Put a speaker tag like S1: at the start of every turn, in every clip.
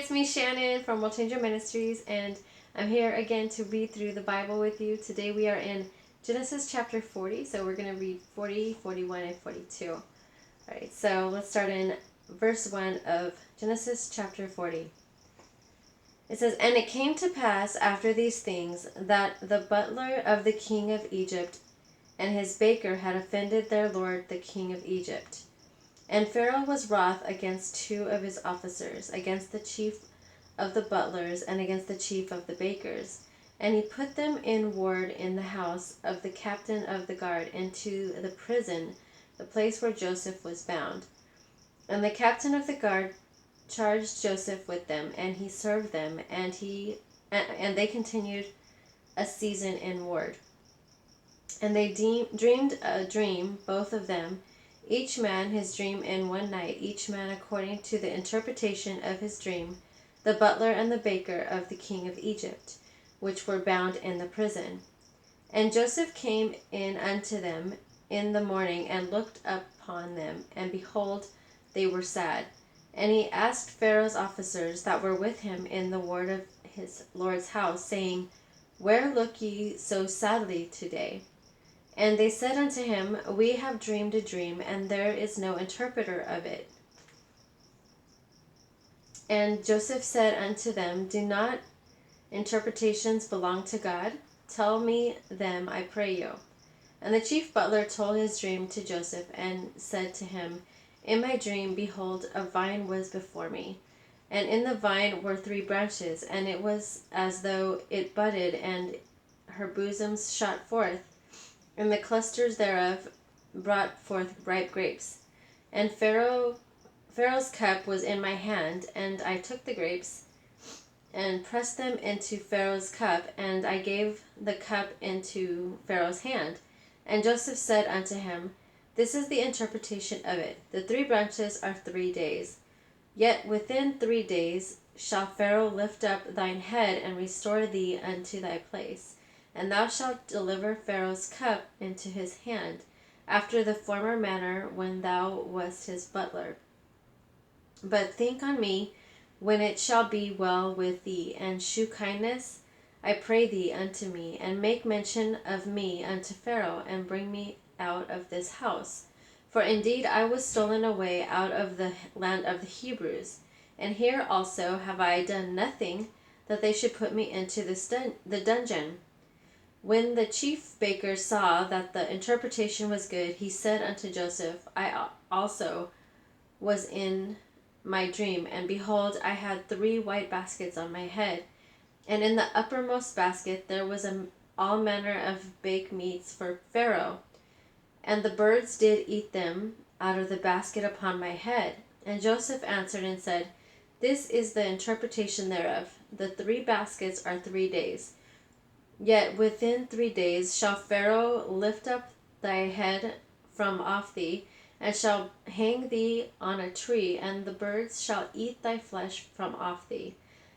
S1: it's me, Shannon from World Changer Ministries, and I'm here again to read through the Bible with you. Today we are in Genesis chapter 40, so we're going to read 40, 41, and 42. Alright, so let's start in verse 1 of Genesis chapter 40. It says, "And it came to pass after these things that the butler of the king of Egypt and his baker had offended their lord the king of Egypt. And Pharaoh was wroth against two of his officers, against the chief of the butlers and against the chief of the bakers. And he put them in ward in the house of the captain of the guard into the prison, the place where Joseph was bound. And the captain of the guard charged Joseph with them, and he served them, and they continued a season in ward. And they dreamed a dream, both of them, each man his dream in one night, each man according to the interpretation of his dream, the butler and the baker of the king of Egypt, which were bound in the prison. And Joseph came in unto them in the morning, and looked upon them, and behold, they were sad. And he asked Pharaoh's officers that were with him in the ward of his lord's house, saying, Where look ye so sadly today? And they said unto him, We have dreamed a dream, and there is no interpreter of it. And Joseph said unto them, Do not interpretations belong to God? Tell me them, I pray you. And the chief butler told his dream to Joseph, and said to him, In my dream, behold, a vine was before me, and in the vine were 3 branches, and it was as though it budded, and her bosoms shot forth, and the clusters thereof brought forth ripe grapes. And Pharaoh's cup was in my hand, and I took the grapes, and pressed them into Pharaoh's cup, and I gave the cup into Pharaoh's hand. And Joseph said unto him, This is the interpretation of it. The 3 branches are 3 days. Yet within 3 days shall Pharaoh lift up thine head, and restore thee unto thy place. And thou shalt deliver Pharaoh's cup into his hand, after the former manner when thou wast his butler. But think on me when it shall be well with thee, and shew kindness, I pray thee, unto me, and make mention of me unto Pharaoh, and bring me out of this house. For indeed I was stolen away out of the land of the Hebrews, and here also have I done nothing that they should put me into the dungeon. When the chief baker saw that the interpretation was good, he said unto Joseph, I also was in my dream, and behold, I had 3 white baskets on my head, and in the uppermost basket there was all manner of baked meats for Pharaoh, and the birds did eat them out of the basket upon my head. And Joseph answered and said, This is the interpretation thereof. The 3 baskets are 3 days. Yet within 3 days shall Pharaoh lift up thy head from off thee, and shall hang thee on a tree, and the birds shall eat thy flesh from off thee.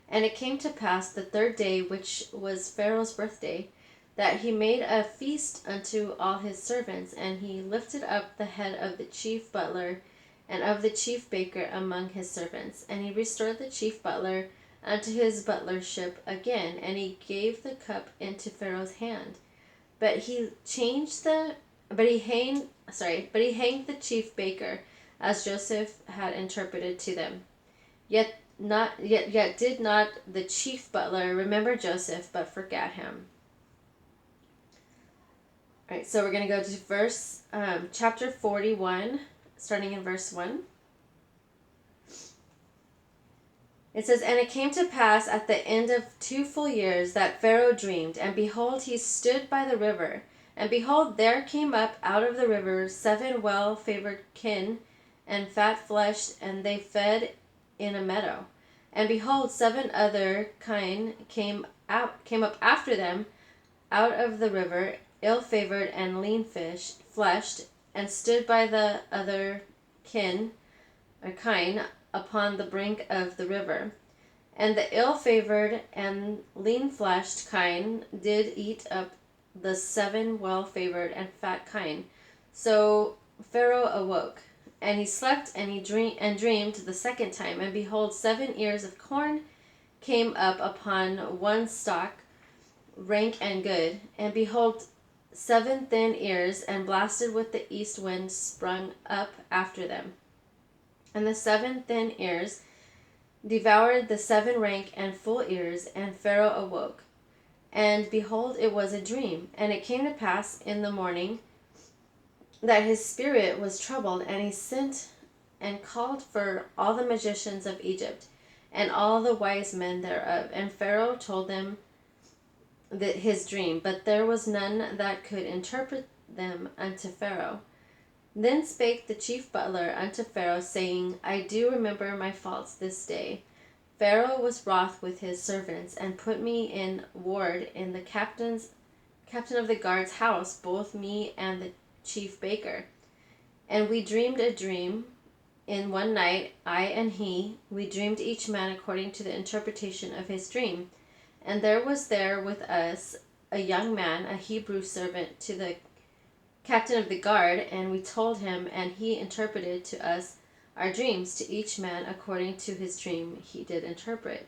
S1: And it came to pass the 3rd day, which was Pharaoh's birthday, that he made a feast unto all his servants, and he lifted up the head of the chief butler and of the chief baker among his servants. And he restored the chief butler unto his butlership again, and he gave the cup into Pharaoh's hand. But he hanged the chief baker, as Joseph had interpreted to them. Yet did not the chief butler remember Joseph, but forgat him. All right, so we're going to go to chapter 41, starting in verse 1. It says, And it came to pass at the end of 2 full years that Pharaoh dreamed, and behold, he stood by the river. And behold, there came up out of the river 7 well-favored kine, and fat-fleshed, and they fed in a meadow. And behold, 7 other kine came up after them out of the river, ill-favored and lean-fleshed, and stood by the other kine upon the brink of the river. And the ill-favored and lean-fleshed kine did eat up the 7 well-favored and fat kine. So Pharaoh awoke, And he slept and dreamed the second time, and behold, 7 ears of corn came up upon one stalk, rank and good. And behold, 7 thin ears, and blasted with the east wind, sprung up after them. And the 7 thin ears devoured the 7 rank and full ears, and Pharaoh awoke. And behold, it was a dream. And it came to pass in the morning that his spirit was troubled, and he sent and called for all the magicians of Egypt, and all the wise men thereof. And Pharaoh told them his dream, but there was none that could interpret them unto Pharaoh. Then spake the chief butler unto Pharaoh, saying, I do remember my faults this day. Pharaoh was wroth with his servants, and put me in ward in the captain of the guard's house, both me and the chief baker. And we dreamed a dream in one night, I and he. We dreamed each man according to the interpretation of his dream. And there was there with us a young man, a Hebrew servant to the captain of the guard, and we told him, and he interpreted to us our dreams, to each man according to his dream he did interpret.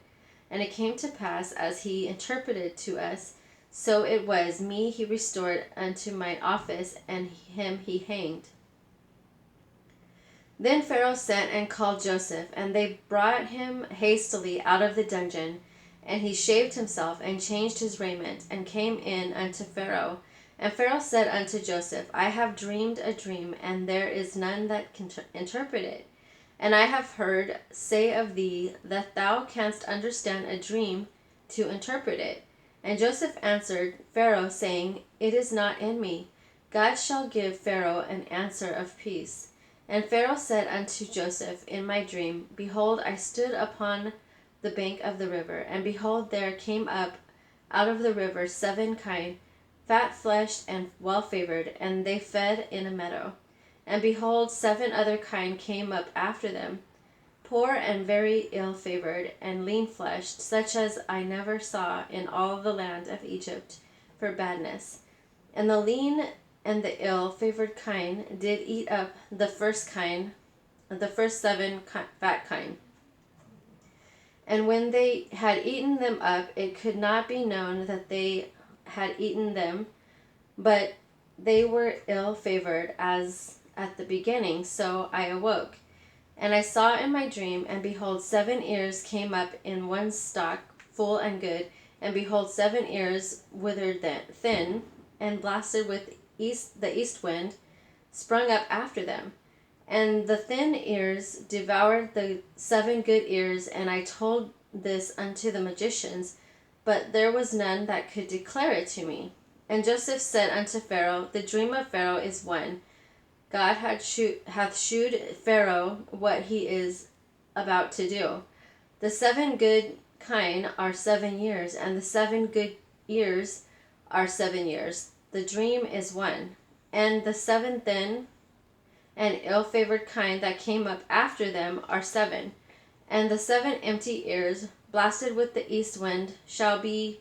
S1: And it came to pass, as he interpreted to us, so it was. Me he restored unto mine office, and him he hanged. Then Pharaoh sent and called Joseph, and they brought him hastily out of the dungeon. And he shaved himself, and changed his raiment, and came in unto Pharaoh. And Pharaoh said unto Joseph, I have dreamed a dream, and there is none that can interpret it. And I have heard say of thee that thou canst understand a dream to interpret it. And Joseph answered Pharaoh, saying, It is not in me. God shall give Pharaoh an answer of peace. And Pharaoh said unto Joseph in my dream, Behold, I stood upon the bank of the river, and behold, there came up out of the river 7 kine, fat-fleshed and well-favored, and they fed in a meadow. And behold, 7 other kine came up after them, poor and very ill-favored, and lean-fleshed, such as I never saw in all the land of Egypt for badness. And the lean and the ill-favored kine did eat up the first 7 fat kine. And when they had eaten them up, it could not be known that they had eaten them, but they were ill-favored as at the beginning. So I awoke, and I saw in my dream, and behold, 7 ears came up in one stalk, full and good, and behold, 7 ears withered thin, and blasted with the east wind, sprung up after them. And the thin ears devoured the 7 good ears, and I told this unto the magicians, but there was none that could declare it to me. And Joseph said unto Pharaoh, The dream of Pharaoh is one. God hath shewed Pharaoh what he is about to do. The 7 good kine are 7 years, and the 7 good ears are 7 years. The dream is one. And the 7 thin and ill-favored kine that came up after them are 7. And the 7 empty ears, blasted with the east wind, shall be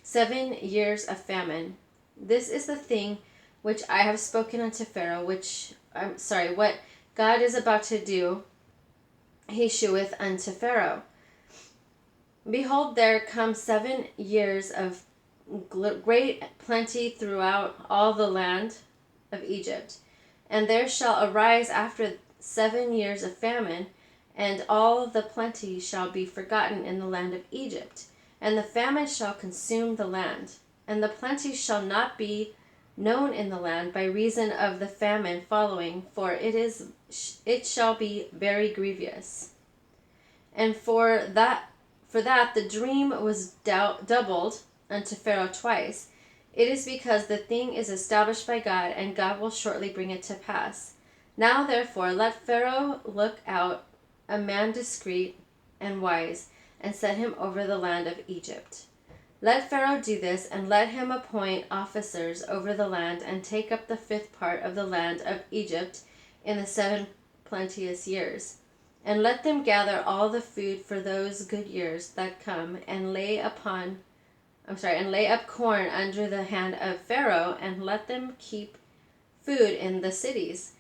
S1: 7 years of famine. This is the thing which I have spoken unto Pharaoh, what God is about to do, he sheweth unto Pharaoh. Behold, there come 7 years of great plenty throughout all the land of Egypt. And there shall arise after 7 years of famine, and all the plenty shall be forgotten in the land of Egypt. And the famine shall consume the land, and the plenty shall not be known in the land by reason of the famine following, for it shall be very grievous. And for that the dream was doubled unto Pharaoh twice. It is because the thing is established by God, and God will shortly bring it to pass. Now therefore let Pharaoh look out a man discreet and wise, and set him over the land of Egypt. Let Pharaoh do this, and let him appoint officers over the land, and take up the 5th part of the land of Egypt in the 7 plenteous years. And let them gather all the food for those good years that come, and lay up corn under the hand of Pharaoh, and let them keep food in the cities.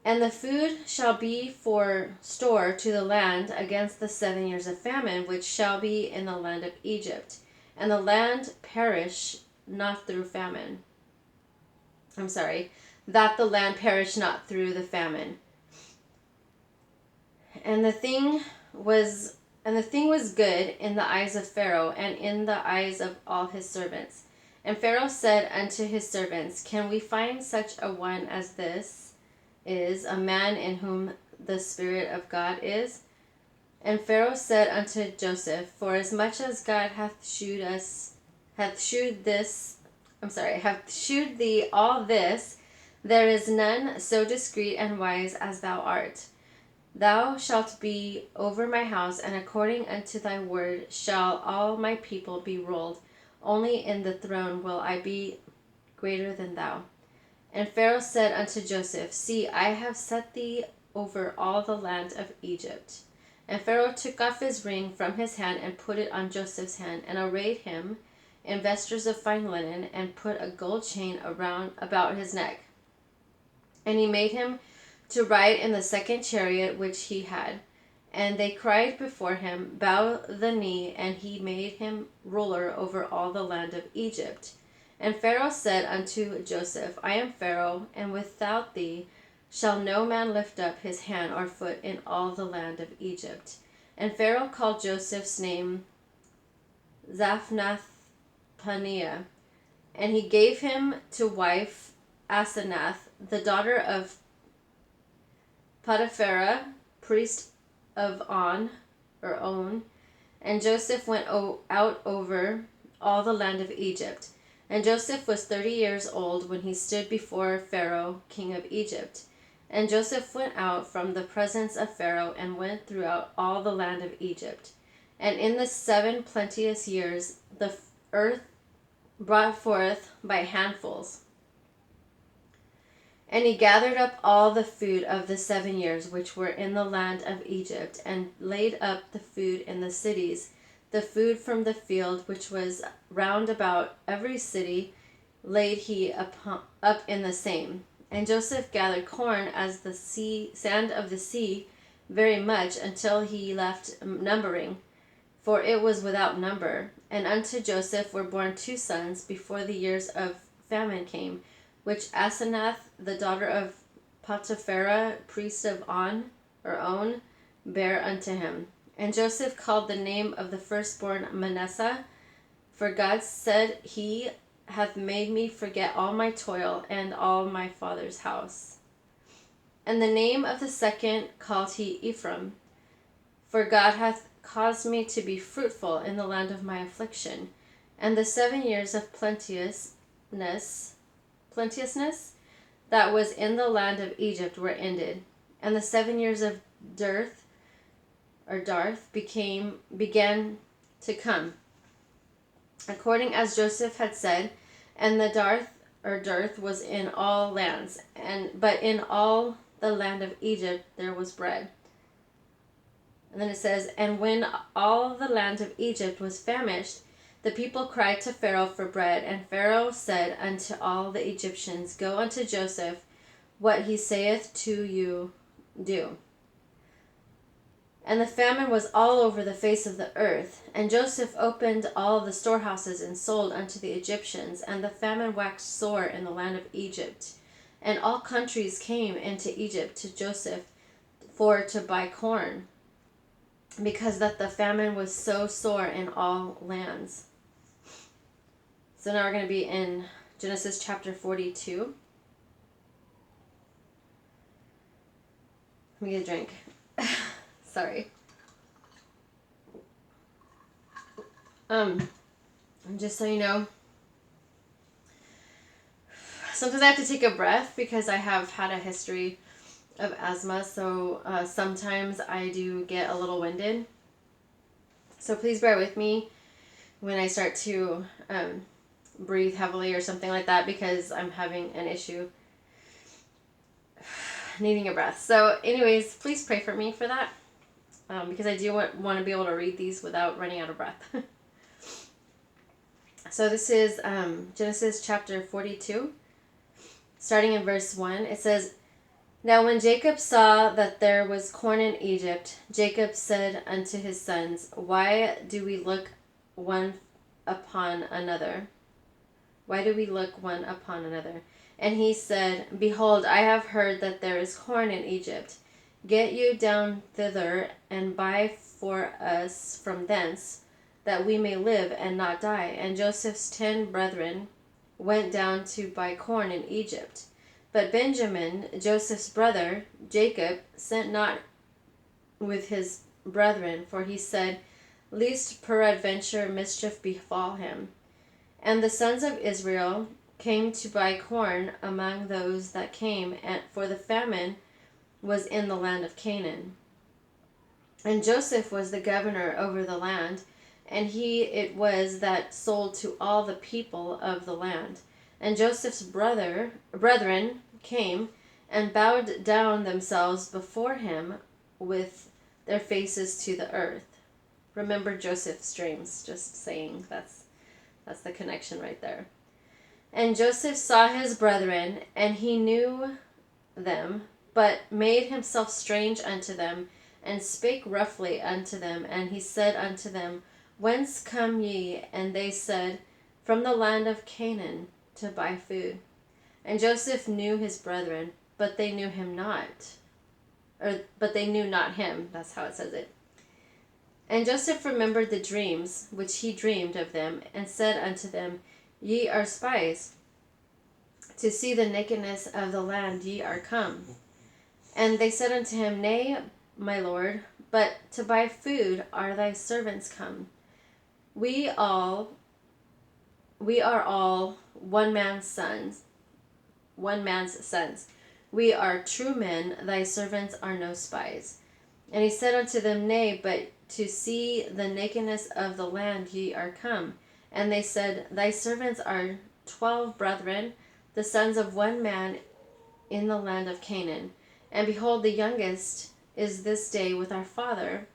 S1: And the food shall be for store to the land against the 7 years of famine, which shall be in the land of Egypt. And the land perish not through famine. I'm sorry, that the land perish not through the famine. And the thing was good in the eyes of Pharaoh and in the eyes of all his servants. And Pharaoh said unto his servants, Can we find such a one as this is, a man in whom the Spirit of God is? And Pharaoh said unto Joseph, Forasmuch as God hath shewed thee all this, there is none so discreet and wise as thou art. Thou shalt be over my house, and according unto thy word shall all my people be rolled. Only in the throne will I be greater than thou. And Pharaoh said unto Joseph, See, I have set thee over all the land of Egypt. And Pharaoh took off his ring from his hand and put it on Joseph's hand, and arrayed him in vestures of fine linen, and put a gold chain about his neck. And he made him to ride in the second chariot which he had. And they cried before him, Bow the knee, and he made him ruler over all the land of Egypt. And Pharaoh said unto Joseph, I am Pharaoh, and without thee shall no man lift up his hand or foot in all the land of Egypt. And Pharaoh called Joseph's name Zaphnath-Paneah, and he gave him to wife Asenath, the daughter of Potipharah, priest of On. And Joseph went out over all the land of Egypt. And Joseph was 30 years old when he stood before Pharaoh, king of Egypt. And Joseph went out from the presence of Pharaoh and went throughout all the land of Egypt. And in the 7 plenteous years the earth brought forth by handfuls. And he gathered up all the food of the 7 years which were in the land of Egypt, and laid up the food in the cities. The food from the field which was round about every city laid he up in the same. And Joseph gathered corn as the sand of the sea very much, until he left numbering, for it was without number. And unto Joseph were born 2 sons before the years of famine came, which Asenath, the daughter of Potipharah, priest of On, bare unto him. And Joseph called the name of the firstborn Manasseh, for God said, He hath made me forget all my toil and all my father's house. And the name of the second called he Ephraim, for God hath caused me to be fruitful in the land of my affliction. And the 7 years of plenteousness that was in the land of Egypt were ended, and the 7 years of dearth began to come, according as Joseph had said. And the dearth was in all lands, but in all the land of Egypt there was bread. And then it says, And when all the land of Egypt was famished, the people cried to Pharaoh for bread. And Pharaoh said unto all the Egyptians, Go unto Joseph, what he saith to you, do. And the famine was all over the face of the earth. And Joseph opened all the storehouses and sold unto the Egyptians. And the famine waxed sore in the land of Egypt. And all countries came into Egypt to Joseph for to buy corn, because that the famine was so sore in all lands. So now we're going to be in Genesis chapter 42. Let me get a drink. Sorry. Just so you know, sometimes I have to take a breath because I have had a history of asthma, so sometimes I do get a little winded. So please bear with me when I start to breathe heavily or something like that, because I'm having an issue needing a breath. So anyways, please pray for me for that, because I do want to be able to read these without running out of breath. So this is Genesis chapter 42, starting in verse 1. It says, Now when Jacob saw that there was corn in Egypt, Jacob said unto his sons, Why do we look one upon another? Why do we look one upon another? And he said, Behold, I have heard that there is corn in Egypt. Get you down thither, and buy for us from thence, that we may live and not die. And Joseph's 10 brethren went down to buy corn in Egypt. But Benjamin, Joseph's brother, Jacob, sent not with his brethren, for he said, Lest peradventure mischief befall him. And the sons of Israel came to buy corn among those that came, for the famine was in the land of Canaan. And Joseph was the governor over the land, and he it was that sold to all the people of the land. And Joseph's brethren came and bowed down themselves before him with their faces to the earth. Remember Joseph's dreams, just saying, that's the connection right there. And Joseph saw his brethren, and he knew them, but made himself strange unto them, and spake roughly unto them. And he said unto them, Whence come ye? And they said, From the land of Canaan, to buy food. And Joseph knew his brethren, but they knew him not. But they knew not him. That's how it says it. And Joseph remembered the dreams which he dreamed of them, and said unto them, Ye are spies. To see the nakedness of the land ye are come. And they said unto him, Nay, my lord, but to buy food are thy servants come. We are all one man's sons. We are true men, thy servants are no spies. And he said unto them, Nay, but to see the nakedness of the land ye are come. And they said, Thy servants are 12 brethren, the sons of one man in the land of Canaan. And behold, the youngest is this day with our father,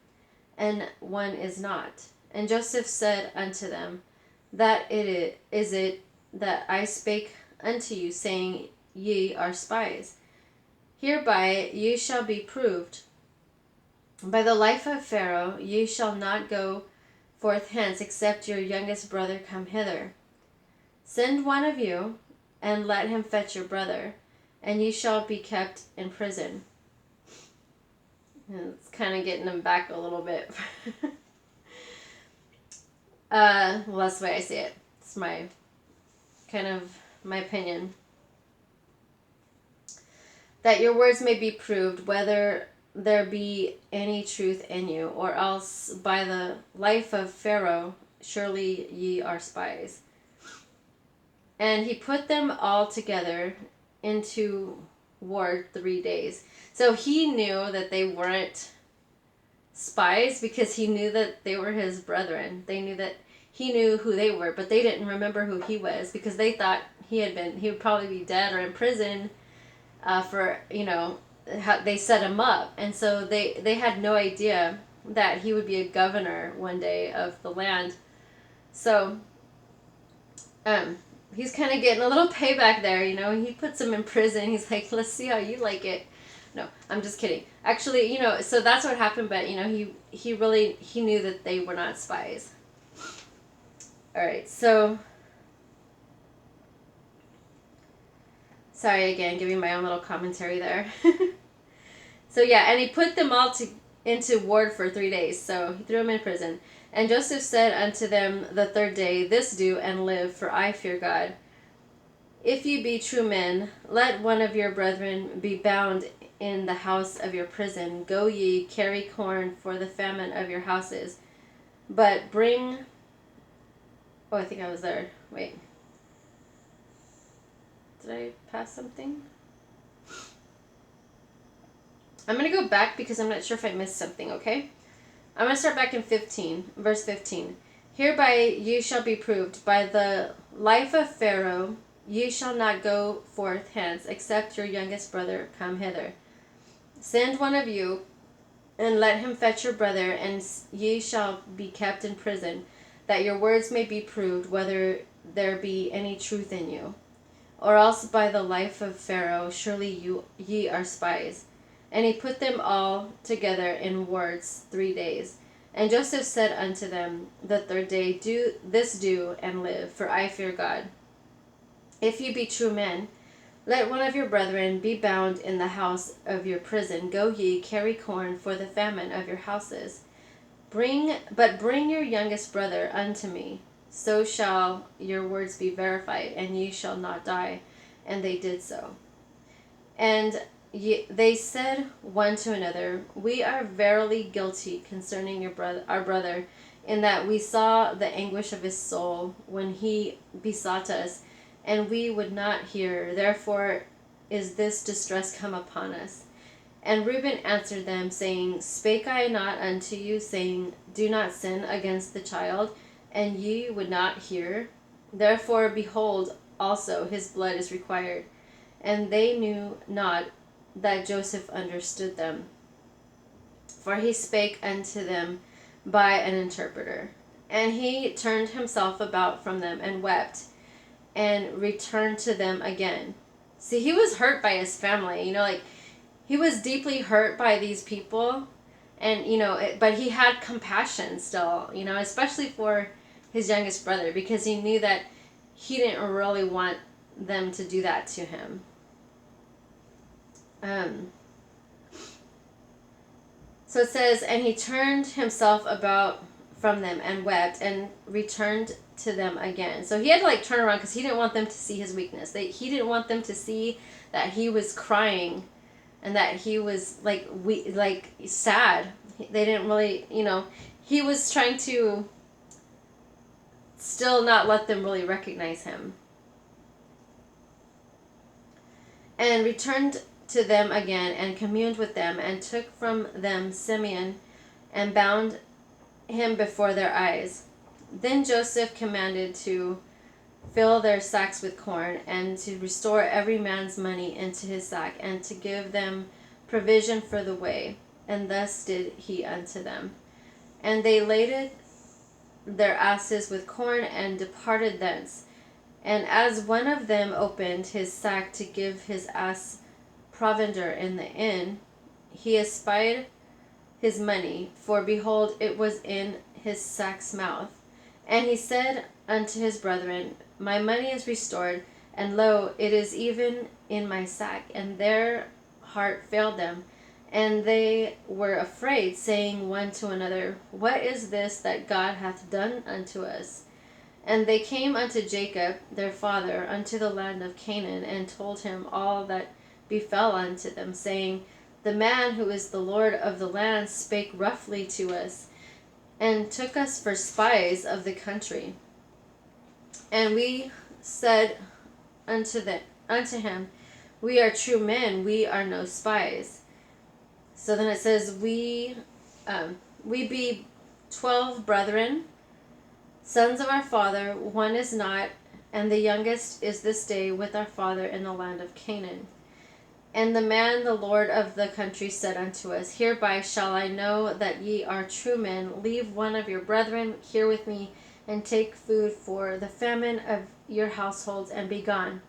S1: and one is not. And Joseph said unto them, That it is that I spake unto you, saying, Ye are spies. Hereby ye shall be proved. By the life of Pharaoh ye shall not go forth hence, except your youngest brother come hither. Send one of you, and let him fetch your brother, and ye shall be kept in prison. And it's kind of getting them back a little bit. Well, that's the way I see it. It's my opinion. That your words may be proved, whether there be any truth in you, or else by the life of Pharaoh, surely ye are spies. And he put them all together into ward 3 days. So he knew that they weren't spies, because he knew that they were his brethren. They knew that he knew who they were, but they didn't remember who he was, because they thought he would probably be dead or in prison for, they set him up. And so they had no idea that he would be a governor one day of the land. So he's kind of getting a little payback there. He puts them in prison. He's like, let's see how you like it. No, I'm just kidding. Actually, so that's what happened. But he knew that they were not spies. All right, so sorry again, giving my own little commentary there. So yeah, and he put them all into ward for 3 days. So he threw them in prison. And Joseph said unto them the 3rd day, This do, and live, for I fear God. If ye be true men, let one of your brethren be bound in the house of your prison. Go ye, carry corn for the famine of your houses. But bring... Oh, I think I was there. Wait. Did I pass something? I'm going to go back because I'm not sure if I missed something, okay? I'm going to start back in verse 15. Hereby you shall be proved. By the life of Pharaoh ye shall not go forth hence, except your youngest brother come hither. Send one of you, and let him fetch your brother, and ye shall be kept in prison, that your words may be proved, whether there be any truth in you. or else by the life of Pharaoh, surely ye are spies. And he put them all together in wards 3 days. And Joseph said unto them the third day, do and live, for I fear God. If ye be true men, let one of your brethren be bound in the house of your prison. Go ye, carry corn for the famine of your houses. Bring your youngest brother unto me, so shall your words be verified, and ye shall not die. And they did so. And they said one to another, we are verily guilty concerning our brother, in that we saw the anguish of his soul when he besought us, and we would not hear. Therefore is this distress come upon us. And Reuben answered them, saying, spake I not unto you, saying, do not sin against the child, and ye would not hear? Therefore, behold, also his blood is required. And they knew not that Joseph understood them, for he spake unto them by an interpreter. And he turned himself about from them and wept, and returned to them again. See, he was hurt by his family, he was deeply hurt by these people, and but he had compassion still, especially for his youngest brother, because he knew that he didn't really want them to do that to him. So it says, and he turned himself about from them and wept, and returned to them again. So he had to turn around, because he didn't want them to see his weakness. He didn't want them to see that he was crying and that he was sad. They didn't really, he was trying to still not let them really recognize him. And returned to them again, and communed with them, and took from them Simeon, and bound him before their eyes. Then Joseph commanded to fill their sacks with corn, and to restore every man's money into his sack, and to give them provision for the way. And thus did he unto them. And they laded their asses with corn, and departed thence. And as one of them opened his sack to give his ass provender in the inn, he espied his money, for behold, it was in his sack's mouth. And he said unto his brethren, my money is restored, and lo, it is even in my sack. And their heart failed them, and they were afraid, saying one to another, what is this that God hath done unto us? And they came unto Jacob their father unto the land of Canaan, and told him all that befell unto them, saying, the man who is the Lord of the land spake roughly to us, and took us for spies of the country. And we said unto him, we are true men, we are no spies. So then it says, we be 12 brethren, sons of our father, one is not, and the youngest is this day with our father in the land of Canaan. And the man, the Lord of the country, said unto us, hereby shall I know that ye are true men. Leave one of your brethren here with me, and take food for the famine of your households, and be gone.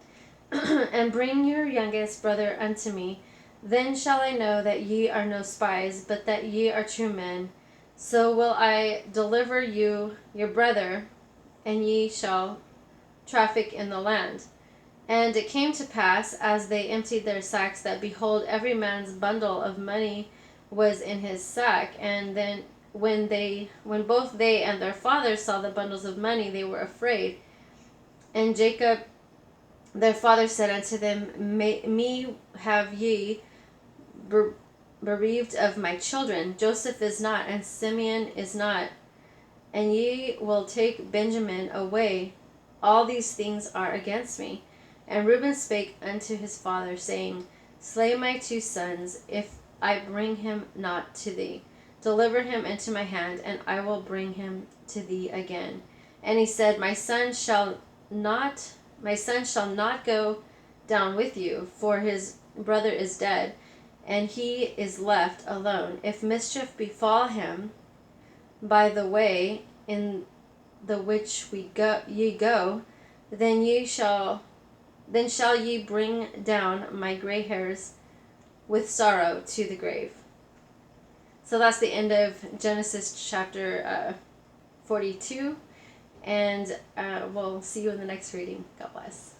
S1: And bring your youngest brother unto me. Then shall I know that ye are no spies, but that ye are true men. So will I deliver you your brother, and ye shall traffic in the land. And it came to pass, as they emptied their sacks, that behold, every man's bundle of money was in his sack. And then when both they and their father saw the bundles of money, they were afraid. And Jacob their father said unto them, me have ye bereaved of my children. Joseph is not, and Simeon is not, and ye will take Benjamin away. All these things are against me. And Reuben spake unto his father, saying, slay my 2 sons, if I bring him not to thee. Deliver him into my hand, and I will bring him to thee again. And he said, my son shall not go down with you, for his brother is dead, and he is left alone. If mischief befall him by the way in the which ye go, then ye shall Then shall ye bring down my gray hairs with sorrow to the grave. So that's the end of Genesis chapter 42. And we'll see you in the next reading. God bless.